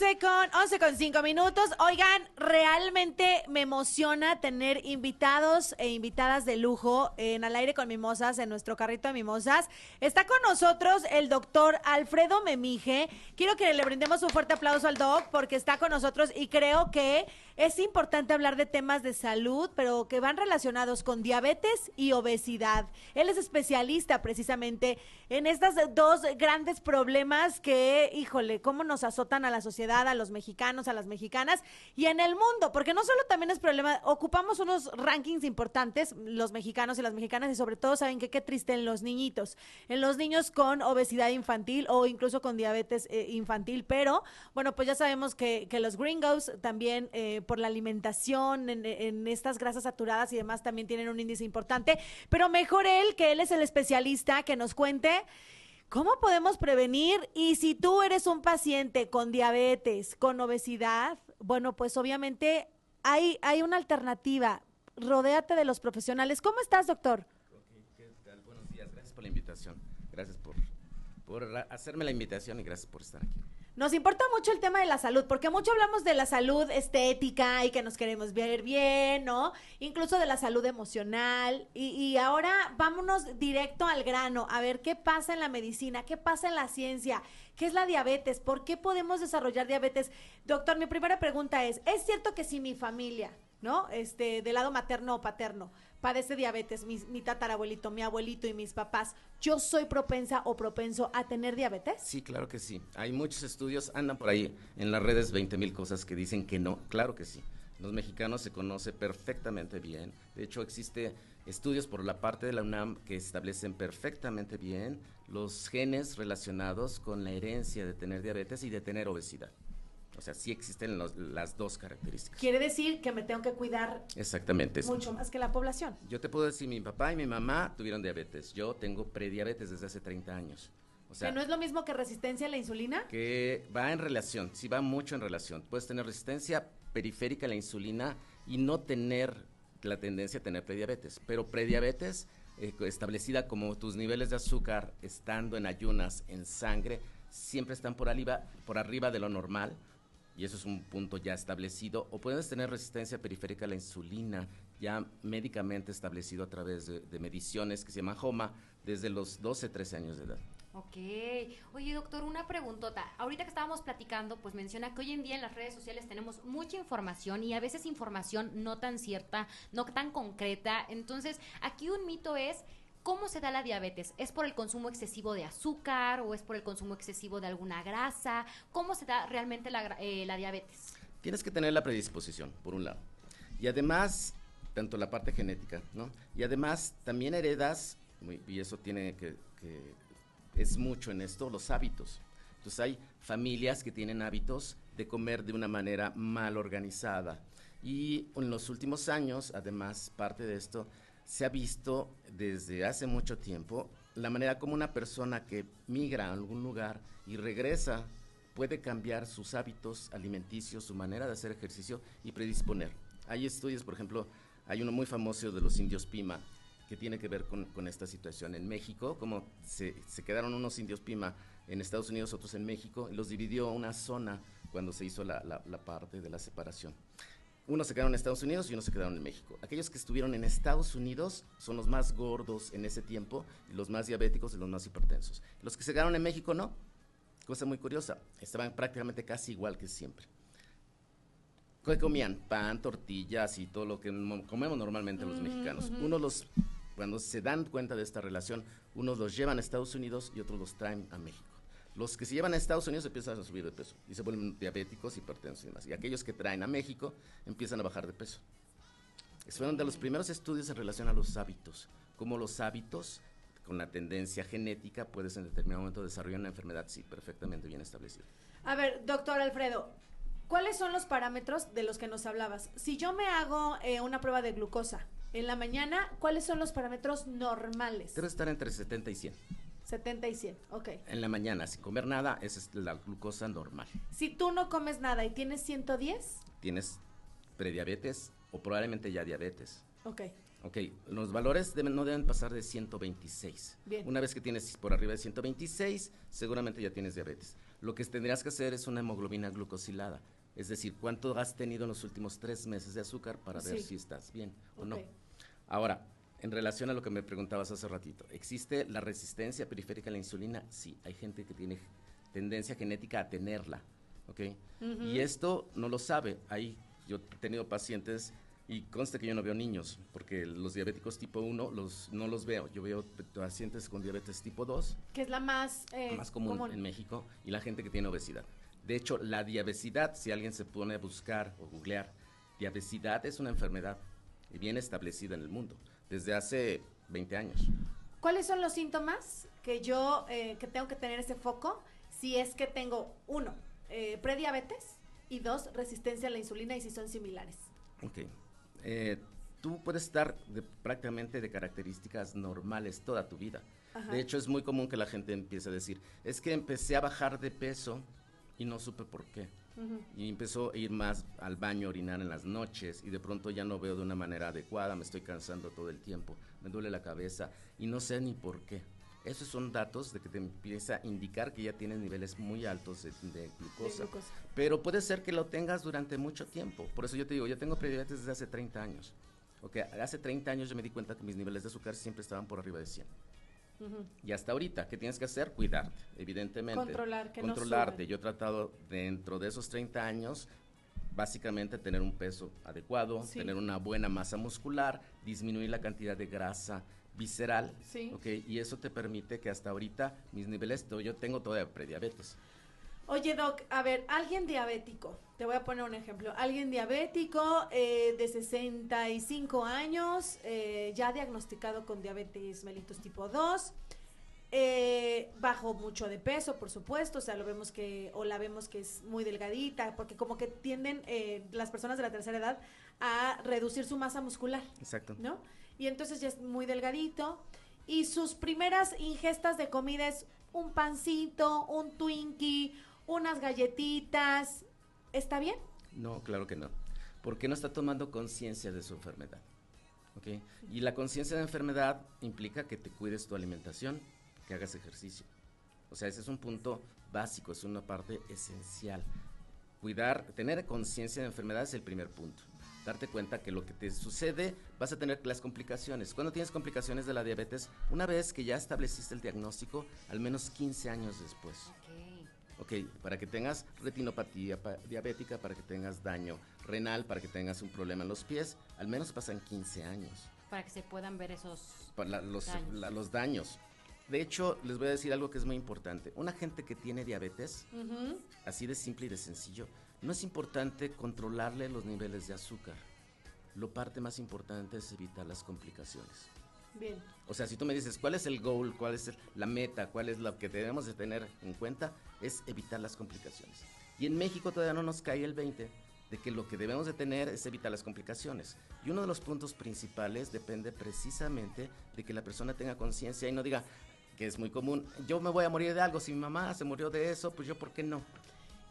11 con 5 minutos. Oigan, realmente me emociona tener invitados e invitadas de lujo en Al Aire con Mimosas, en nuestro carrito de mimosas. Está con nosotros el doctor Alfredo Memije. Quiero que le brindemos un fuerte aplauso al doc porque está con nosotros y creo que es importante hablar de temas de salud, pero que van relacionados con diabetes y obesidad. Él es especialista precisamente en estas dos grandes problemas que, híjole, cómo nos azotan a la sociedad, a los mexicanos, a las mexicanas y en el mundo, porque no solo también es problema, ocupamos unos rankings importantes, los mexicanos y las mexicanas, y sobre todo, ¿saben qué? Qué triste en los niñitos, en los niños con obesidad infantil o incluso con diabetes infantil, pero bueno, pues ya sabemos que los gringos también por la alimentación, en estas grasas saturadas y demás también tienen un índice importante, pero mejor él, que él es el especialista, que nos cuente ¿cómo podemos prevenir? Y si tú eres un paciente con diabetes, con obesidad, bueno, pues obviamente hay una alternativa. Rodéate de los profesionales. ¿Cómo estás, doctor? Okay, ¿qué tal? Buenos días, gracias por la invitación. Gracias por hacerme la invitación y gracias por estar aquí. Nos importa mucho el tema de la salud, porque mucho hablamos de la salud estética y que nos queremos ver bien, ¿no? Incluso de la salud emocional. Y ahora vámonos directo al grano, a ver qué pasa en la medicina, qué pasa en la ciencia, qué es la diabetes, por qué podemos desarrollar diabetes. Doctor, mi primera pregunta ¿es cierto que si mi familia, ¿no? Del lado materno o paterno, padece diabetes, mi tatarabuelito, mi abuelito y mis papás, ¿yo soy propensa o propenso a tener diabetes? Sí, claro que sí. Hay muchos estudios, andan por ahí en las redes 20,000 cosas que dicen que no. Claro que sí. Los mexicanos se conoce perfectamente bien. De hecho, existe estudios por la parte de la UNAM que establecen perfectamente bien los genes relacionados con la herencia de tener diabetes y de tener obesidad. O sea, sí existen las dos características. Quiere decir que me tengo que cuidar exactamente mucho más que la población. Yo te puedo decir, mi papá y mi mamá tuvieron diabetes. Yo tengo prediabetes desde hace 30 años. O sea, ¿que no es lo mismo que resistencia a la insulina? Que va en relación, sí va mucho en relación. Puedes tener resistencia periférica a la insulina y no tener la tendencia a tener prediabetes. Pero prediabetes, establecida como tus niveles de azúcar estando en ayunas, en sangre, siempre están por arriba de lo normal. Y eso es un punto ya establecido, o puedes tener resistencia periférica a la insulina, ya médicamente establecido a través de mediciones que se llaman HOMA, desde los 12, 13 años de edad. Ok. Oye, doctor, una preguntota. Ahorita que estábamos platicando, pues menciona que hoy en día en las redes sociales tenemos mucha información y a veces información no tan cierta, no tan concreta. Entonces, aquí un mito es... ¿cómo se da la diabetes? ¿Es por el consumo excesivo de azúcar o es por el consumo excesivo de alguna grasa? ¿Cómo se da realmente la diabetes? Tienes que tener la predisposición, por un lado. Y además, tanto la parte genética, ¿no? Y además, también heredas, y eso tiene que es mucho en esto, los hábitos. Entonces, hay familias que tienen hábitos de comer de una manera mal organizada. Y en los últimos años, además, parte de esto, se ha visto desde hace mucho tiempo la manera como una persona que migra a algún lugar y regresa puede cambiar sus hábitos alimenticios, su manera de hacer ejercicio y predisponer. Hay estudios, por ejemplo, hay uno muy famoso de los indios Pima que tiene que ver con esta situación en México, como se quedaron unos indios Pima en Estados Unidos, otros en México, y los dividió una zona cuando se hizo la parte de la separación. Unos se quedaron en Estados Unidos y unos se quedaron en México. Aquellos que estuvieron en Estados Unidos son los más gordos en ese tiempo, y los más diabéticos y los más hipertensos. Los que se quedaron en México no. Cosa muy curiosa, estaban prácticamente casi igual que siempre. ¿Qué comían? Pan, tortillas y todo lo que comemos normalmente los mexicanos. Cuando se dan cuenta de esta relación, unos los llevan a Estados Unidos y otros los traen a México. Los que se llevan a Estados Unidos empiezan a subir de peso y se vuelven diabéticos, hipertensos y demás. Y aquellos que traen a México empiezan a bajar de peso. Es uno de los primeros estudios en relación a los hábitos, cómo los hábitos con la tendencia genética puedes en determinado momento desarrollar una enfermedad, sí, perfectamente bien establecida. A ver, doctor Alfredo, ¿cuáles son los parámetros de los que nos hablabas? Si yo me hago una prueba de glucosa en la mañana, ¿cuáles son los parámetros normales? Debe estar entre 70 y 100. 70 y 100, ok. En la mañana, sin comer nada, esa es la glucosa normal. Si tú no comes nada y tienes 110, tienes prediabetes o probablemente ya diabetes. ok. Ok, los valores no deben pasar de 126. Bien. Una vez que tienes por arriba de 126, seguramente ya tienes diabetes. Lo que tendrías que hacer es una hemoglobina glucosilada, es decir, cuánto has tenido en los últimos 3 meses de azúcar para ver si estás bien o no. Ahora, en relación a lo que me preguntabas hace ratito, ¿existe la resistencia periférica a la insulina? Sí, hay gente que tiene tendencia genética a tenerla, ¿ok? Y esto no lo sabe. Yo he tenido pacientes, y consta que yo no veo niños, porque los diabéticos tipo 1 no los veo. Yo veo pacientes con diabetes tipo 2. Que es la más común en México, y la gente que tiene obesidad. De hecho, la diabesidad, si alguien se pone a buscar o googlear, diabesidad es una enfermedad bien establecida en el mundo, desde hace 20 años. ¿Cuáles son los síntomas que yo que tengo que tener ese foco si es que tengo, 1, prediabetes y 2, resistencia a la insulina y si son similares? Ok. Tú puedes estar prácticamente de características normales toda tu vida. Ajá. De hecho, es muy común que la gente empiece a decir, es que empecé a bajar de peso y no supe por qué. Y empezó a ir más al baño, a orinar en las noches, y de pronto ya no veo de una manera adecuada, me estoy cansando todo el tiempo, me duele la cabeza y no sé ni por qué. Esos son datos de que te empieza a indicar que ya tienes niveles muy altos de glucosa. Pero puede ser que lo tengas durante mucho tiempo. Por eso yo te digo, yo tengo prediabetes desde hace 30 años. Okay, hace 30 años yo me di cuenta que mis niveles de azúcar siempre estaban por arriba de 100. Y hasta ahorita, ¿qué tienes que hacer? Cuidarte, evidentemente. Controlarte. No yo he tratado dentro de esos 30 años, básicamente tener un peso adecuado, tener una buena masa muscular, disminuir la cantidad de grasa visceral, ¿okay? Y eso te permite que hasta ahorita mis niveles, yo tengo todavía prediabetes. Oye, Doc, a ver, alguien diabético, te voy a poner un ejemplo, alguien diabético de 65 años, ya diagnosticado con diabetes mellitus tipo 2, bajo mucho de peso, por supuesto, o sea, la vemos que es muy delgadita, porque como que tienden las personas de la tercera edad a reducir su masa muscular. Exacto. ¿No? Y entonces ya es muy delgadito, y sus primeras ingestas de comida es un pancito, un Twinkie, unas galletitas. ¿Está bien? No, claro que no, porque no está tomando conciencia de su enfermedad, ¿ok? Y la conciencia de la enfermedad implica que te cuides tu alimentación, que hagas ejercicio. O sea, ese es un punto básico, es una parte esencial. Tener conciencia de la enfermedad es el primer punto. Darte cuenta que lo que te sucede, vas a tener las complicaciones. Cuando tienes complicaciones de la diabetes, una vez que ya estableciste el diagnóstico, al menos 15 años después. Ok, para que tengas retinopatía diabética, para que tengas daño renal, para que tengas un problema en los pies, al menos pasan 15 años. Para que se puedan ver esos los daños. De hecho, les voy a decir algo que es muy importante. Una gente que tiene diabetes, así de simple y de sencillo, no es importante controlarle los niveles de azúcar. Lo parte más importante es evitar las complicaciones. Bien. O sea, si tú me dices, ¿cuál es el goal? ¿Cuál es la meta? ¿Cuál es lo que debemos de tener en cuenta? Es evitar las complicaciones. Y en México todavía no nos cae el 20 de que lo que debemos de tener es evitar las complicaciones. Y uno de los puntos principales depende precisamente de que la persona tenga conciencia y no diga, que es muy común, yo me voy a morir de algo, si mi mamá se murió de eso, pues yo, ¿por qué no?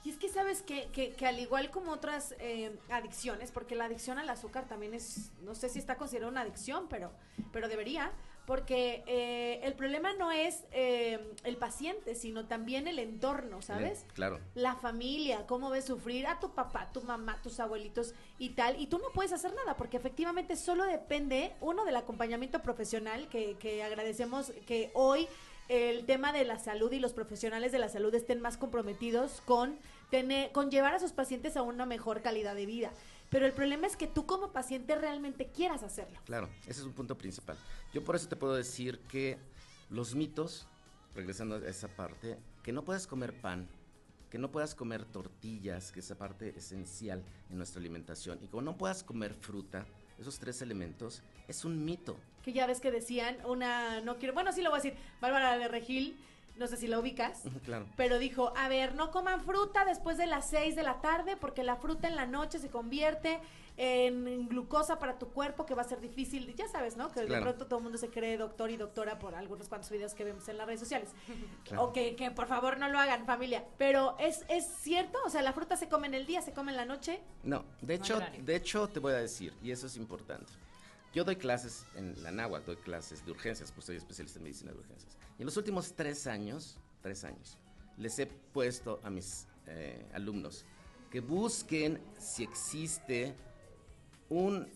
Y es que sabes que al igual como otras adicciones, porque la adicción al azúcar también es, no sé si está considerada una adicción, pero debería, porque el problema no es el paciente, sino también el entorno, ¿sabes? Claro. La familia, cómo ves sufrir a tu papá, tu mamá, tus abuelitos y tal, y tú no puedes hacer nada, porque efectivamente solo depende, uno, del acompañamiento profesional, que agradecemos que hoy el tema de la salud y los profesionales de la salud estén más comprometidos con llevar a sus pacientes a una mejor calidad de vida. Pero el problema es que tú como paciente realmente quieras hacerlo. Claro, ese es un punto principal. Yo por eso te puedo decir que los mitos, regresando a esa parte, que no puedas comer pan, que no puedas comer tortillas, que es esa parte esencial en nuestra alimentación, y como no puedas comer fruta, esos 3 elementos, es un mito. Que ya ves que decían sí lo voy a decir, Bárbara de Regil, no sé si la ubicas, claro. Pero dijo, a ver, no coman fruta después de las 6 de la tarde, porque la fruta en la noche se convierte en glucosa para tu cuerpo, que va a ser difícil, ya sabes, ¿no? Que de pronto todo el mundo se cree doctor y doctora por algunos cuantos videos que vemos en las redes sociales. Claro. O que por favor no lo hagan, familia. Pero ¿es cierto? O sea, ¿la fruta se come en el día, se come en la noche? No, de hecho te voy a decir, y eso es importante. Yo doy clases en la Náhuatl, doy clases de urgencias, pues soy especialista en medicina de urgencias. Y en los últimos 3 años, les he puesto a mis alumnos que busquen si existe un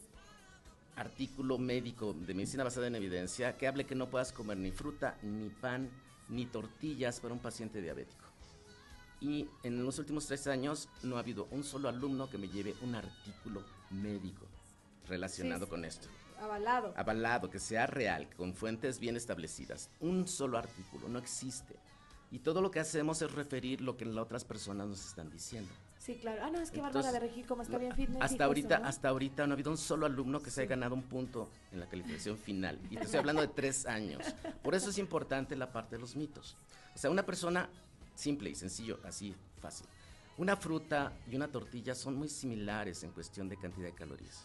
artículo médico de medicina basada en evidencia que hable que no puedas comer ni fruta, ni pan, ni tortillas para un paciente diabético. Y en los últimos 3 años no ha habido un solo alumno que me lleve un artículo médico relacionado con esto. Avalado, que sea real, con fuentes bien establecidas. Un solo artículo, no existe. Y todo lo que hacemos es referir lo que las otras personas nos están diciendo. Sí, claro. No, es que Bárbara de Regil, como está bien fitness. Hasta ahorita no ha habido un solo alumno que se haya ganado un punto en la calificación final. Y te estoy hablando de 3 años. Por eso es importante la parte de los mitos. O sea, una persona simple y sencillo, así, fácil. Una fruta y una tortilla son muy similares en cuestión de cantidad de calorías.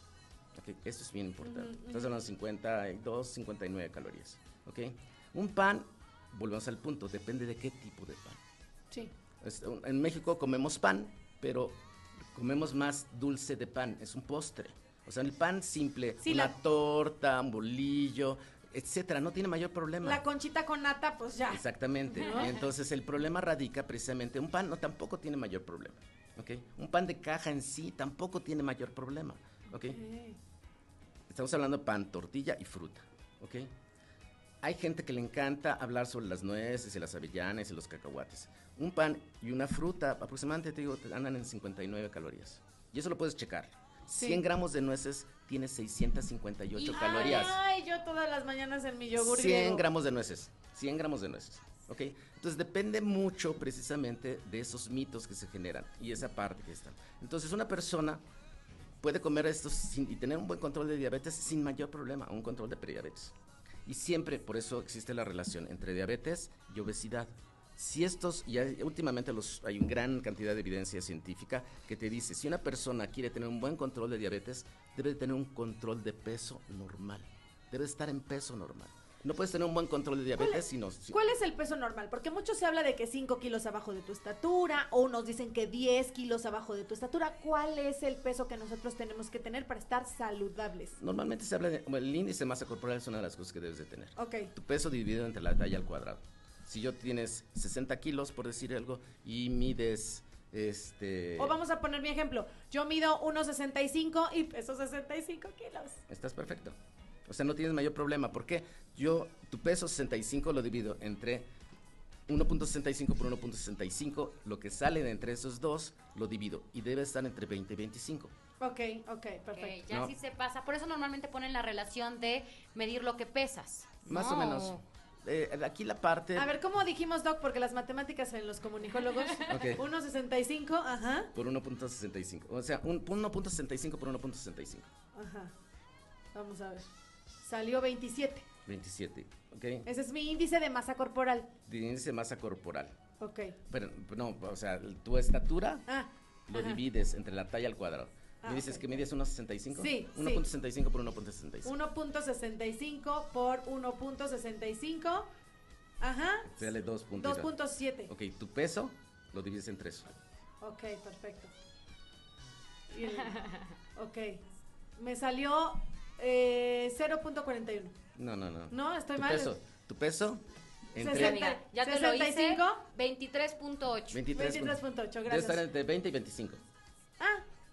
Okay, esto es bien importante. Estás hablando de 52, 59 calorías. ¿Okay? Un pan, volvemos al punto, depende de qué tipo de pan. Sí. En México comemos pan, pero comemos más dulce de pan, es un postre. O sea, el pan simple, sí, una torta, un bolillo, etcétera, no tiene mayor problema. La conchita con nata, pues ya. Exactamente. ¿No? Entonces el problema radica precisamente, un pan tampoco tiene mayor problema. ¿Okay? Un pan de caja en sí tampoco tiene mayor problema. ¿Okay? Estamos hablando de pan, tortilla y fruta. ¿Okay? Hay gente que le encanta hablar sobre las nueces y las avellanas y los cacahuates. Un pan y una fruta aproximadamente, te digo, andan en 59 calorías. Y eso lo puedes checar. Sí. 100 gramos de nueces tiene 658 calorías. Ay, yo todas las mañanas en mi yogur 100 gramos de nueces. 100 gramos de nueces. ¿Ok? Entonces depende mucho precisamente de esos mitos que se generan y esa parte que está. Entonces una persona puede comer esto y tener un buen control de diabetes sin mayor problema, un control de prediabetes. Y siempre, por eso existe la relación entre diabetes y obesidad. Si estos, y últimamente hay una gran cantidad de evidencia científica que te dice, si una persona quiere tener un buen control de diabetes, debe tener un control de peso normal, debe estar en peso normal. No puedes tener un buen control de diabetes ¿Cuál es el peso normal? Porque mucho se habla de que 5 kilos abajo de tu estatura, o unos dicen que 10 kilos abajo de tu estatura. ¿Cuál es el peso que nosotros tenemos que tener para estar saludables? Normalmente se habla el índice de masa corporal es una de las cosas que debes de tener. Okay. Tu peso dividido entre la talla al cuadrado. Si yo tienes 60 kilos, por decir algo, y mides... O vamos a poner mi ejemplo. Yo mido 1.65 y peso 65 kilos. Estás perfecto. O sea, no tienes mayor problema. ¿Por qué? Tu peso 65 lo divido entre 1.65 por 1.65. Lo que sale de entre esos dos lo divido. Y debe estar entre 20 y 25. Ok, perfecto. Okay, ya sí se pasa. Por eso normalmente ponen la relación de medir lo que pesas. Más o menos. Aquí la parte... A ver, ¿cómo dijimos, Doc? Porque las matemáticas en los comunicólogos. Okay. 1.65, ajá. Por 1.65. O sea, 1.65 por 1.65. Ajá. Vamos a ver. Salió 27. 27, ¿ok? Ese es mi índice de masa corporal. De índice de masa corporal. Ok. Pero, no, o sea, tu estatura lo divides entre la talla al cuadrado. ¿Me dices que mides 1.65? Sí. 1.65 por 1.65. 1.65 por 1.65. Ajá. Dale 2.7. Ok, tu peso lo divides entre eso. Ok, perfecto. Ok. Me salió 0.41. No. No, estoy mal. Tu peso entre 60, ya te 65, lo hice. 23.8. 23.8, gracias. Debe estar entre 20 y 25.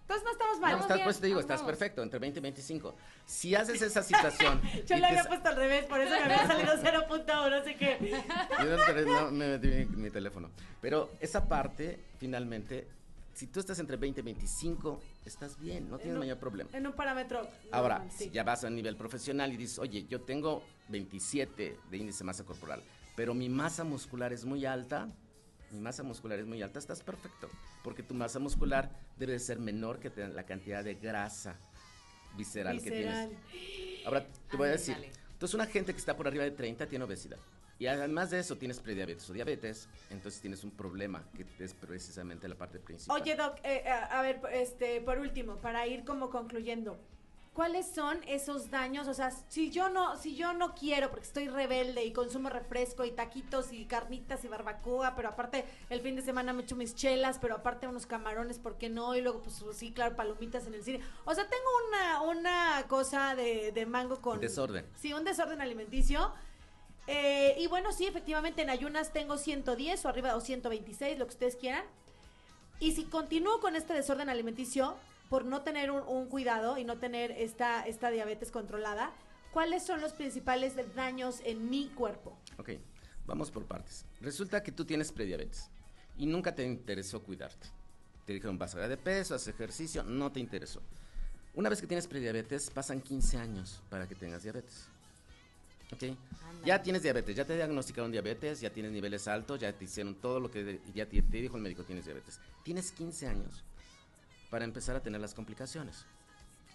Entonces no estamos mal. No, pues te digo, estás perfecto, entre 20 y 25. Si haces esa situación... Yo lo había puesto al revés, por eso me había salido 0.1, así que... Yo no me metí mi teléfono. Pero esa parte, finalmente, si tú estás entre 20 y 25, estás bien, no tienes mayor problema. En un parámetro Ahora, normal, sí. si ya vas a nivel profesional y dices, oye, yo tengo 27 de índice de masa corporal, pero mi masa muscular es muy alta, estás perfecto, porque tu masa muscular debe de ser menor que la cantidad de grasa visceral que tienes. Ahora, te voy a decir, entonces una gente que está por arriba de 30 tiene obesidad, y además de eso tienes prediabetes o diabetes, entonces tienes un problema, que es precisamente la parte principal. Oye, Doc, a ver, por último, para ir como concluyendo, ¿cuáles son esos daños? O sea, si yo no quiero, porque estoy rebelde y consumo refresco y taquitos y carnitas y barbacoa, pero aparte el fin de semana me echo mis chelas, pero aparte unos camarones, ¿por qué no? Y luego, pues sí, claro, palomitas en el cine. O sea, tengo una cosa de mango con... Desorden. Sí, un desorden alimenticio. Y bueno, sí, efectivamente en ayunas tengo 110 o arriba o 126, lo que ustedes quieran. Y si continúo con este desorden alimenticio, por no tener un cuidado y no tener esta diabetes controlada, ¿cuáles son los principales daños en mi cuerpo? Ok, vamos por partes. Resulta que tú tienes prediabetes y nunca te interesó cuidarte. Te dijeron, vas a bajar de peso, haz ejercicio, no te interesó. Una vez que tienes prediabetes, pasan 15 años para que tengas diabetes. ¿Ok? Ya tienes diabetes, ya te diagnosticaron diabetes, ya tienes niveles altos, ya te hicieron todo lo que ya te dijo el médico, tienes diabetes. Tienes 15 años para empezar a tener las complicaciones.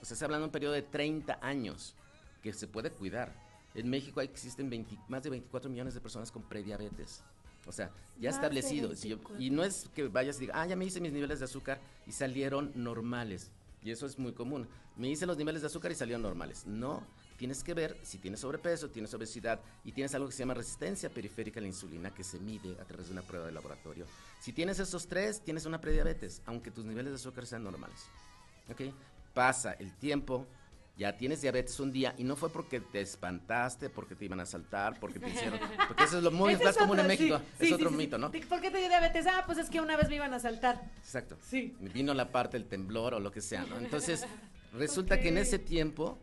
O sea, se habla de un periodo de 30 años que se puede cuidar. En México existen más de 24 millones de personas con prediabetes. O sea, ya establecido. Y no es que vayas y digas, ya me hice mis niveles de azúcar y salieron normales. Y eso es muy común. Me hice los niveles de azúcar y salieron normales. No, tienes que ver si tienes sobrepeso, tienes obesidad y tienes algo que se llama resistencia periférica a la insulina, que se mide a través de una prueba de laboratorio. Si tienes esos tres, tienes una prediabetes, aunque tus niveles de azúcar sean normales. ¿Ok? Pasa el tiempo, ya tienes diabetes un día y no fue porque te espantaste, porque te iban a asaltar, porque te hicieron... Porque eso es lo muy más común en México, es otro mito, ¿no? ¿Por qué te dio diabetes? Pues es que una vez me iban a asaltar. Exacto. Sí. Vino la parte del temblor o lo que sea, ¿no? Entonces, resulta que en ese tiempo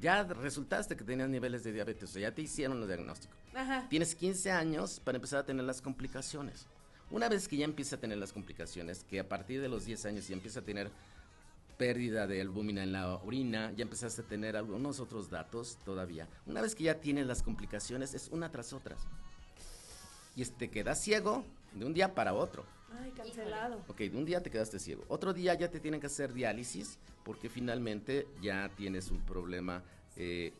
ya resultaste que tenías niveles de diabetes, o sea, ya te hicieron el diagnóstico. Ajá. Tienes 15 años para empezar a tener las complicaciones. Una vez que ya empieza a tener las complicaciones, que a partir de los 10 años ya empieza a tener pérdida de albúmina en la orina, ya empezaste a tener algunos otros datos todavía. Una vez que ya tienes las complicaciones, es una tras otra. Y te quedas ciego de un día para otro. Ay, cancelado. Ok, de un día te quedaste ciego. Otro día ya te tienen que hacer diálisis porque finalmente ya tienes un problema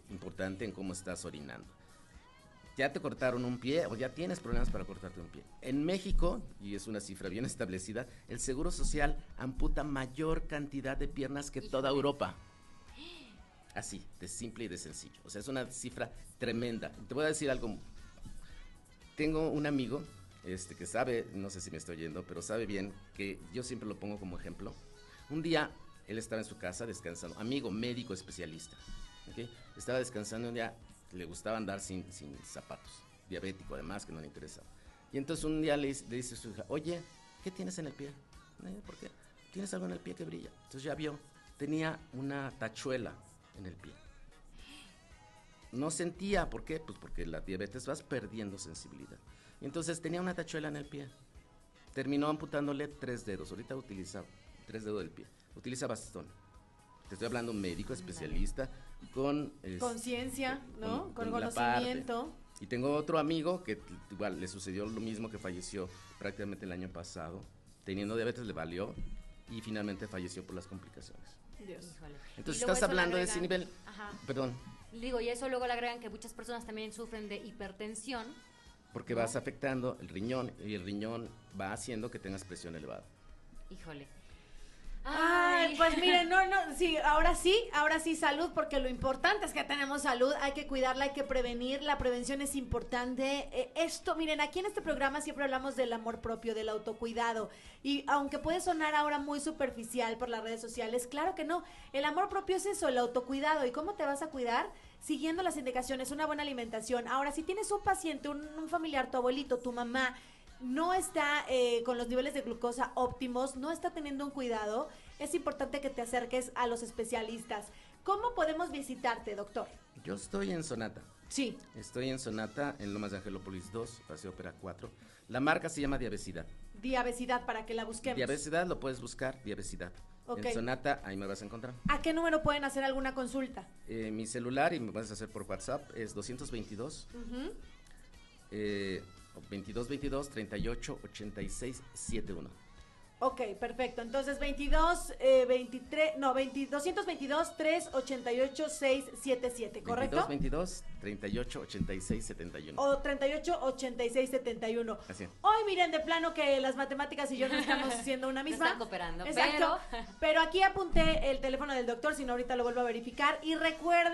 importante en cómo estás orinando. Ya te cortaron un pie o ya tienes problemas para cortarte un pie. En México, y es una cifra bien establecida, el Seguro Social amputa mayor cantidad de piernas que toda Europa. Así, de simple y de sencillo. O sea, es una cifra tremenda. Te voy a decir algo. Tengo un amigo que sabe, no sé si me estoy oyendo, pero sabe bien que yo siempre lo pongo como ejemplo. Un día él estaba en su casa descansando, amigo médico especialista, ¿okay? Estaba descansando un día, le gustaba andar sin zapatos, diabético además, que no le interesaba. Y entonces un día le dice a su hija, oye, ¿qué tienes en el pie? ¿Por qué? ¿Tienes algo en el pie que brilla? Entonces ya vio, tenía una tachuela en el pie. No sentía, ¿por qué? Pues porque la diabetes vas perdiendo sensibilidad. Y entonces tenía una tachuela en el pie. Terminó amputándole 3 dedos. Ahorita utiliza 3 dedos del pie. Utiliza bastón. Te estoy hablando de un médico especialista con... conciencia, ¿no? Con conocimiento. Y tengo otro amigo que igual le sucedió lo mismo, que falleció prácticamente el año pasado. Teniendo diabetes le valió y finalmente falleció por las complicaciones. Dios. Híjole. Entonces Y luego estás eso le hablando de ese agregan- nivel... Ajá. Perdón. Digo, y eso luego le agregan que muchas personas también sufren de hipertensión. Porque vas afectando el riñón y el riñón va haciendo que tengas presión elevada. Híjole. Ay, pues miren, sí, ahora sí, salud, porque lo importante es que tenemos salud, hay que cuidarla, hay que prevenir, la prevención es importante. Miren, aquí en este programa siempre hablamos del amor propio, del autocuidado, y aunque puede sonar ahora muy superficial por las redes sociales, claro que no, el amor propio es eso, el autocuidado. ¿Y cómo te vas a cuidar? Siguiendo las indicaciones, una buena alimentación. Ahora, si tienes un paciente, un familiar, tu abuelito, tu mamá, no está con los niveles de glucosa óptimos, no está teniendo un cuidado, es importante que te acerques a los especialistas. ¿Cómo podemos visitarte, doctor? Yo estoy en Sonata. Sí. Estoy en Sonata, en Lomas de Angelópolis 2, Paseo Ópera 4. La marca se llama Diabesidad. Diabesidad, para que la busquemos. Diabesidad, lo puedes buscar, Diabesidad. Ok. En Sonata, ahí me vas a encontrar. ¿A qué número pueden hacer alguna consulta? Mi celular, y me vas a hacer por WhatsApp, es 222 Ujú. 2222 38 86 71. Ok, perfecto. Entonces, 222 388 677, ¿correcto? 2222 38 86 71. O 38 86 71. Así. Hoy miren de plano que las matemáticas y yo no estamos haciendo una misma. están cooperando, Exacto. Pero aquí apunté el teléfono del doctor, si no ahorita lo vuelvo a verificar. Y recuerden